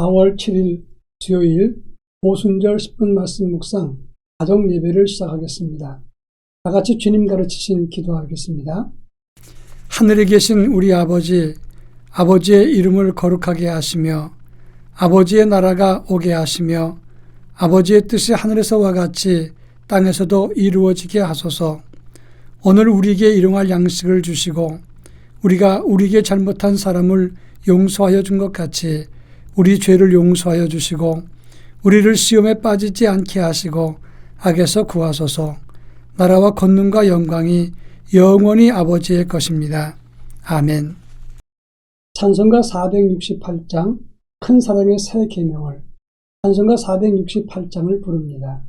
4월 7일 수요일 오순절 10분 말씀 묵상 가정 예배를 시작하겠습니다. 다 같이 주님 가르치신 기도하겠습니다. 하늘에 계신 우리 아버지, 아버지의 이름을 거룩하게 하시며 아버지의 나라가 오게 하시며 아버지의 뜻이 하늘에서와 같이 땅에서도 이루어지게 하소서. 오늘 우리에게 일용할 양식을 주시고 우리가 우리에게 잘못한 사람을 용서하여 준 것 같이 우리 죄를 용서하여 주시고 우리를 시험에 빠지지 않게 하시고 악에서 구하소서. 나라와 권능과 영광이 영원히 아버지의 것입니다. 아멘. 찬송가 468장 큰 사랑의 새 계명을 찬송가 468장을 부릅니다.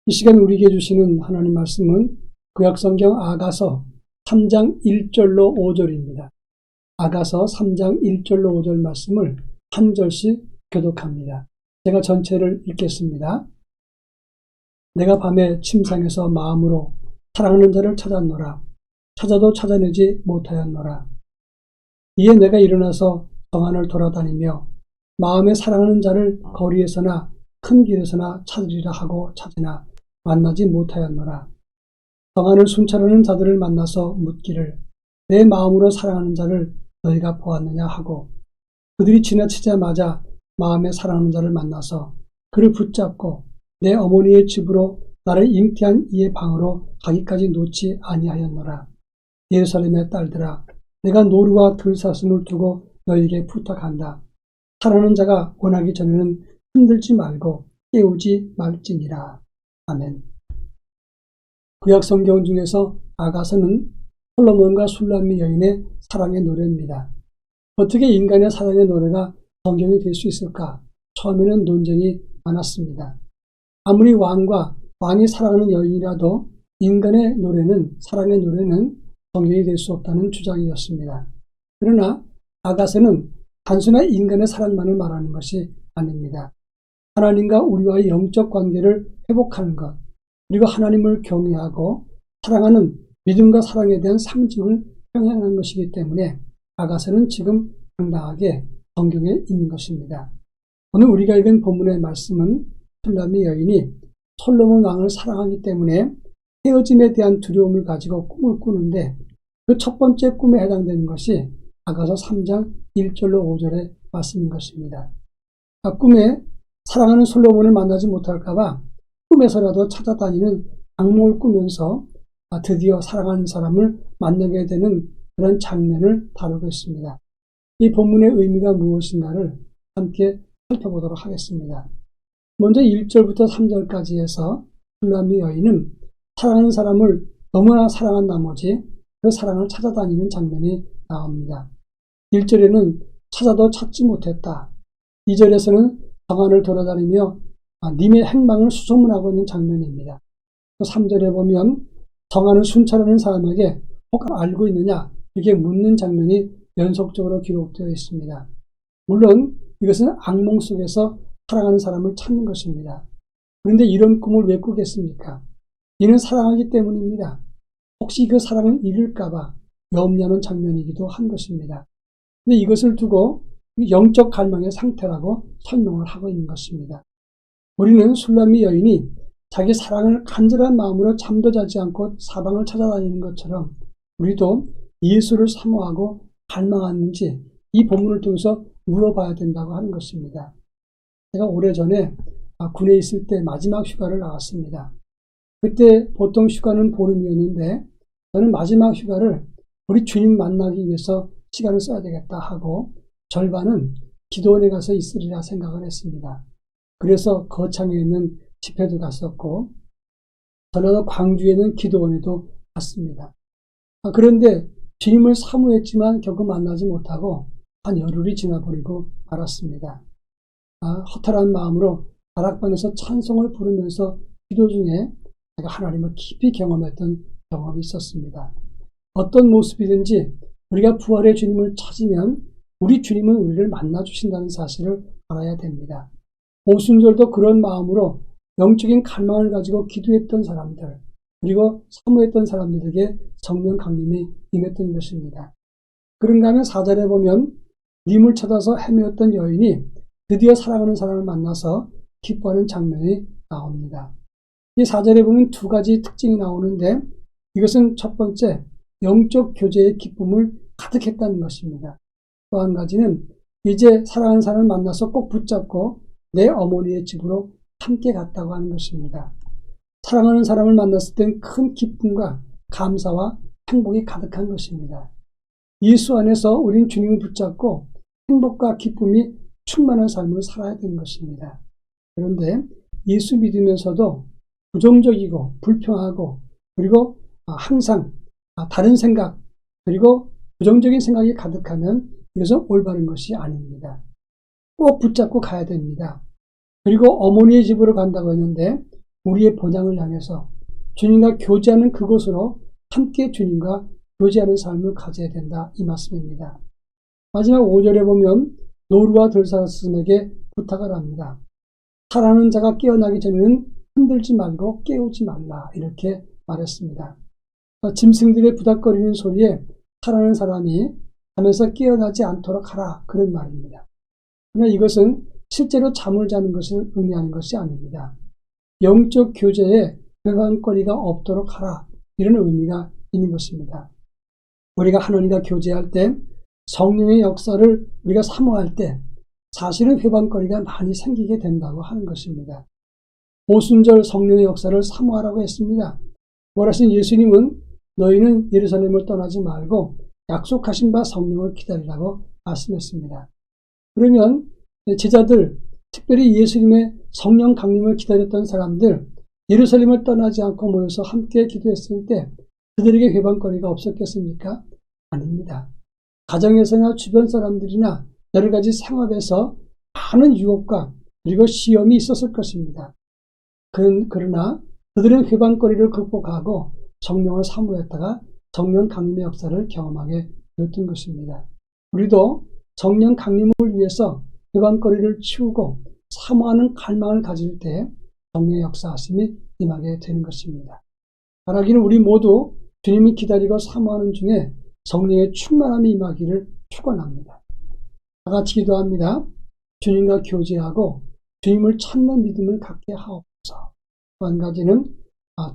이 시간 우리에게 주시는 하나님 말씀은 구약성경 아가서 3장 1절로 5절입니다. 아가서 3장 1절로 5절 말씀을 한 절씩 교독합니다. 제가 전체를 읽겠습니다. 내가 밤에 침상에서 마음으로 사랑하는 자를 찾았노라. 찾아도 찾아내지 못하였노라. 이에 내가 일어나서 성 안을 돌아다니며 마음에 사랑하는 자를 거리에서나 큰 길에서나 찾으리라 하고 찾으나 만나지 못하였노라. 성 안을 순찰하는 자들을 만나서 묻기를 내 마음으로 사랑하는 자를 너희가 보았느냐 하고 그들이 지나치자마자 마음에 사랑하는 자를 만나서 그를 붙잡고 내 어머니의 집으로 나를 잉태한 이의 방으로 가기까지 놓지 아니하였노라. 예루살렘의 딸들아, 내가 노루와 들사슴을 두고 너희에게 부탁한다. 사랑하는 자가 원하기 전에는 흔들지 말고 깨우지 말지니라. 아멘. 구약 성경 중에서 아가서는 솔로몬과 술람미 여인의 사랑의 노래입니다. 어떻게 인간의 사랑의 노래가 성경이 될 수 있을까? 처음에는 논쟁이 많았습니다. 아무리 왕이 사랑하는 여인이라도 인간의 노래는, 사랑의 노래는 성경이 될 수 없다는 주장이었습니다. 그러나 아가서는 단순한 인간의 사랑만을 말하는 것이 아닙니다. 하나님과 우리와의 영적 관계를 회복하는 것, 그리고 하나님을 경외하고 사랑하는 믿음과 사랑에 대한 상징을 평행한 것이기 때문에 아가서는 지금 당당하게 성경에 있는 것입니다. 오늘 우리가 읽은 본문의 말씀은 슐람의 여인이 솔로몬 왕을 사랑하기 때문에 헤어짐에 대한 두려움을 가지고 꿈을 꾸는데 그 첫 번째 꿈에 해당되는 것이 아가서 3장 1절로 5절의 말씀인 것입니다. 꿈에 사랑하는 솔로몬을 만나지 못할까봐 꿈에서라도 찾아다니는 악몽을 꾸면서 드디어 사랑하는 사람을 만나게 되는 그런 장면을 다루고 있습니다. 이 본문의 의미가 무엇인가를 함께 살펴보도록 하겠습니다. 먼저 1절부터 3절까지 해서 슐람의 여인은 사랑하는 사람을 너무나 사랑한 나머지 그 사랑을 찾아다니는 장면이 나옵니다. 1절에는 찾아도 찾지 못했다. 2절에서는 정안을 돌아다니며 님의 행방을 수소문하고 있는 장면입니다. 3절에 보면 정안을 순찰하는 사람에게 혹 알고 있느냐 이렇게 묻는 장면이 연속적으로 기록되어 있습니다. 물론 이것은 악몽 속에서 사랑하는 사람을 찾는 것입니다. 그런데 이런 꿈을 왜 꾸겠습니까? 이는 사랑하기 때문입니다. 혹시 그 사랑을 잃을까봐 염려하는 장면이기도 한 것입니다. 근데 이것을 두고 영적 갈망의 상태라고 설명을 하고 있는 것입니다. 우리는 슐람의 여인이 자기 사랑을 간절한 마음으로 잠도 자지 않고 사방을 찾아다니는 것처럼 우리도 예수를 사모하고 갈망하는지 이 본문을 통해서 물어봐야 된다고 하는 것입니다. 제가 오래전에 군에 있을 때 마지막 휴가를 나왔습니다. 그때 보통 휴가는 보름이었는데 저는 마지막 휴가를 우리 주님 만나기 위해서 시간을 써야 되겠다 하고 절반은 기도원에 가서 있으리라 생각을 했습니다. 그래서 거창에 있는 집회도 갔었고 전라도 광주에 있는 기도원에도 갔습니다. 그런데 주님을 사모했지만 결국 만나지 못하고 한 열흘이 지나버리고 말았습니다. 허탈한 마음으로 다락방에서 찬송을 부르면서 기도 중에 제가 하나님을 깊이 경험했던 경험이 있었습니다. 어떤 모습이든지 우리가 부활의 주님을 찾으면 우리 주님은 우리를 만나주신다는 사실을 알아야 됩니다. 오순절도 그런 마음으로 영적인 갈망을 가지고 기도했던 사람들 그리고 사모했던 사람들에게 성령 강림이 임했던 것입니다. 그런가 하면 4절에 보면 님을 찾아서 헤매었던 여인이 드디어 사랑하는 사람을 만나서 기뻐하는 장면이 나옵니다. 이 4절에 보면 두 가지 특징이 나오는데 이것은 첫 번째 영적 교제의 기쁨을 가득했다는 것입니다. 또 한 가지는 이제 사랑하는 사람을 만나서 꼭 붙잡고 내 어머니의 집으로 함께 갔다고 하는 것입니다. 사랑하는 사람을 만났을 땐 큰 기쁨과 감사와 행복이 가득한 것입니다. 예수 안에서 우린 주님을 붙잡고 행복과 기쁨이 충만한 삶을 살아야 되는 것입니다. 그런데 예수 믿으면서도 부정적이고 불평하고 그리고 항상 다른 생각 그리고 부정적인 생각이 가득하면 이것은 올바른 것이 아닙니다. 꼭 붙잡고 가야 됩니다. 그리고 어머니의 집으로 간다고 했는데 우리의 본향을 향해서 주님과 교제하는 그곳으로 함께 주님과 교제하는 삶을 가져야 된다 이 말씀입니다. 마지막 5절에 보면 노루와 들사슴에게 부탁을 합니다. 사랑하는 자가 깨어나기 전에는 흔들지 말고 깨우지 말라 이렇게 말했습니다. 짐승들의 부닥거리는 소리에 사랑하는 사람이 잠에서 깨어나지 않도록 하라 그런 말입니다. 그러나 이것은 실제로 잠을 자는 것을 의미하는 것이 아닙니다. 영적 교제에 회방거리가 없도록 하라 이런 의미가 있는 것입니다. 우리가 하나님과 교제할 때 성령의 역사를 우리가 사모할 때 사실은 회방거리가 많이 생기게 된다고 하는 것입니다. 오순절 성령의 역사를 사모하라고 했습니다. 뭐라신 예수님은 너희는 예루살렘을 떠나지 말고 약속하신 바 성령을 기다리라고 말씀했습니다. 그러면 제자들, 특별히 예수님의 성령 강림을 기다렸던 사람들, 예루살렘을 떠나지 않고 모여서 함께 기도했을 때 그들에게 회방거리가 없었겠습니까? 아닙니다. 가정에서나 주변 사람들이나 여러 가지 생활에서 많은 유혹과 그리고 시험이 있었을 것입니다. 그러나 그들은 회방거리를 극복하고 성령을 사모했다가 성령 강림의 역사를 경험하게 되었던 것입니다. 우리도 성령 강림을 위해서 회방거리를 치우고 사모하는 갈망을 가질 때 성령의 역사하심이 임하게 되는 것입니다. 바라기는 우리 모두 주님이 기다리고 사모하는 중에 성령의 충만함이 임하기를 축원합니다. 다 같이 기도합니다. 주님과 교제하고 주님을 찾는 믿음을 갖게 하옵소서. 또 한 가지는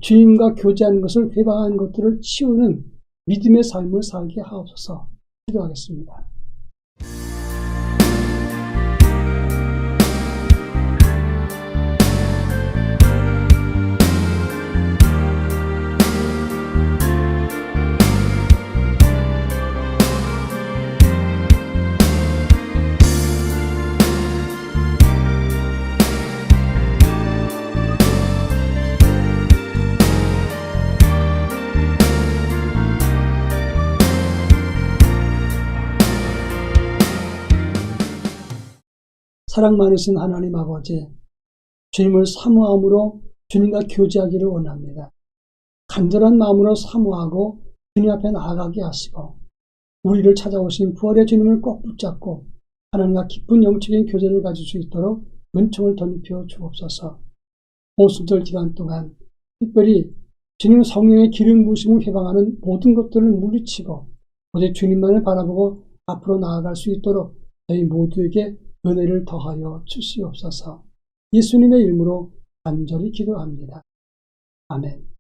주님과 교제하는 것을 회방하는 것들을 치우는 믿음의 삶을 살게 하옵소서. 기도하겠습니다. 사랑 많으신 하나님 아버지, 주님을 사모함으로 주님과 교제하기를 원합니다. 간절한 마음으로 사모하고 주님 앞에 나아가게 하시고 우리를 찾아오신 부활의 주님을 꼭 붙잡고 하나님과 깊은 영적인 교제를 가질 수 있도록 은총을 덧입혀 주옵소서. 오순절 기간 동안 특별히 주님 성령의 기름 부으심을 회방하는 모든 것들을 물리치고 오직 주님만을 바라보고 앞으로 나아갈 수 있도록 저희 모두에게 은혜를 더하여 주시옵소서. 예수님의 이름으로 간절히 기도합니다. 아멘.